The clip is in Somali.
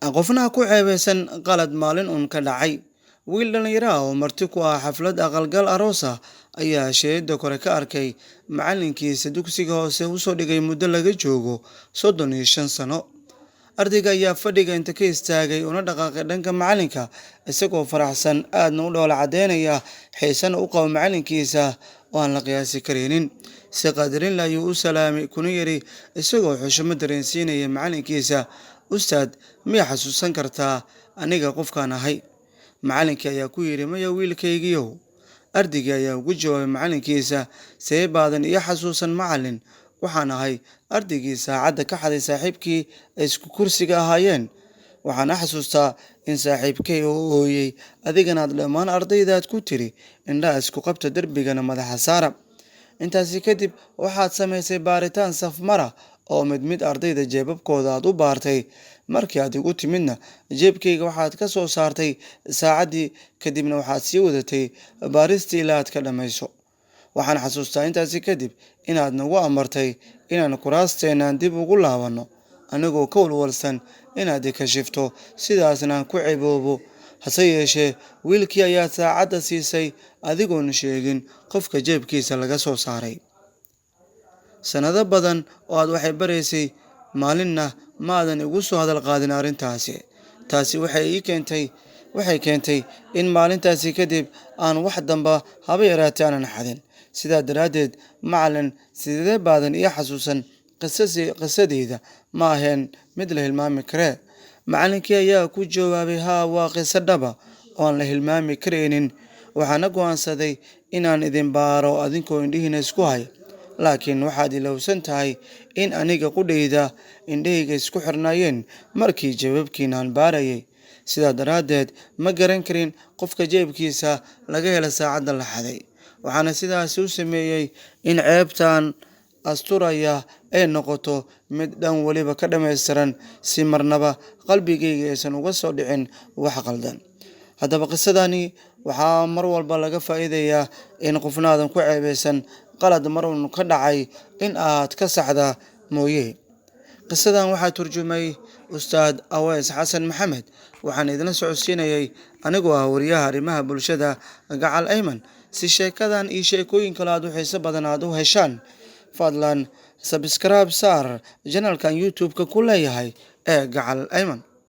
qofna ku ceebeysan qalad maalin uun ka dhacay. Wiil dhalinyaro ah oo marti ku ah xaflad aqalgal aroos ah ayaa shayada kore ka arkay macalinkiisa dugsiga hoose u soo dhigay muddo laga joogo 35 sano. Ardayga ayaa fadhiga inta ka istaagay una dhaqaaqay dhanka macalinka isagoo faraxsan aadna u dhoola cadeynaya xiisana u qabo macalinkiisa oo aan la qiyaasi karinin. Si qadarin leh ayuu u salaamay kuna yiri isagoo xushmad dareensiinaya macalinkiisa, "Ustaad, miyaa xasuusan kartaa aniga qofkaan ahay?" Macalinkii ayaa ku yiri, "Maya wiilkaygiiyow." Ardaygii ayaa ugu jawaabay macalinkiisa, "See baadan iyo xasuusan macalin, waxaan ahay ardaygii saacadda ka xaday saaxiibkii ay isku kursiga ahaayeen. Waxaan xasuustaa in saaxiibkay uu ooyay adigana aad dhammaan ardaydaad ku tiri indhaha isku qabta darbigana madaxa saara. Intaasi kadib waxaad samaysay baaritaan safmara oo mid mid ardayda jeebabkooda aad u baartay. Markii aad igu timidna jeebkayga waxaad ka soo saartay saacaddii, kadibna waxaad sii wadatay baaristii ilaa aad ka dhammayso. Waxaan xasuustaa intaasi kadib inaad nagu amartay inaan kuraasteennan dib ugu laabanno, anigoo ka walwalsan inaad i kashifto sidaasna aan ku ceeboobo. Hase yeeshee wiilkii ayaa saacadda siisay adigoon sheegin qofka jeebkiisa laga soo saaray. Sanado badan oo aad waxay baraysay, maalinna maadan igu soo hadal qaadin arrintaasi. Taasi waxay keentay in maalintaasi kadib aan wax damba haba yaraatee aanan xadin. Sidaa daraaddeed, macalin, sidee baadan iyo xasuusan qisadayda ma ahayn mid la hilmaami karee." Macalinkii ayaa ku jawaabay, "Haa, waa qiso dhaba oo aan la hilmaami karaynin. Waxaana go'aansaday inaan idin baaro adinkoo indhihiina isku haya. Laakiin waxaad ilowsan tahay in aniga qudhayda indhahayga isku xirnaayeen markii jeebabkiina aan baarayay. Sidaa daraaddeed ma garan karin qofka jeebkiisa laga helay saacadda la xaday. Waxaana sidaasi u sameeyay in ceebtaan asturaya ay noqoto mid dhan waliba ka dhammaystiran si marnaba qalbigayga aysan uga soo dhicin wax qaldan." Haddaba qisadani waxaa mar walba laga faa'iidayaa in qofnaadan ku ceebeysan qalad mar uun ka dhacay in aad ka saxda mooye. Qisadan waxaa turjumay Ustaad Aweys Xasan Maxamed. Waxaan idin socodsiinayay anigoo ah wariyaha arrimaha bulshada Gacal Ayman. Si sheekadan iyo sheekooyin kale aad u xiiso badan aad u heshaan, fadlan subscribe saar channelkan YouTube-ka ku leeyahay ee Gacal Ayman.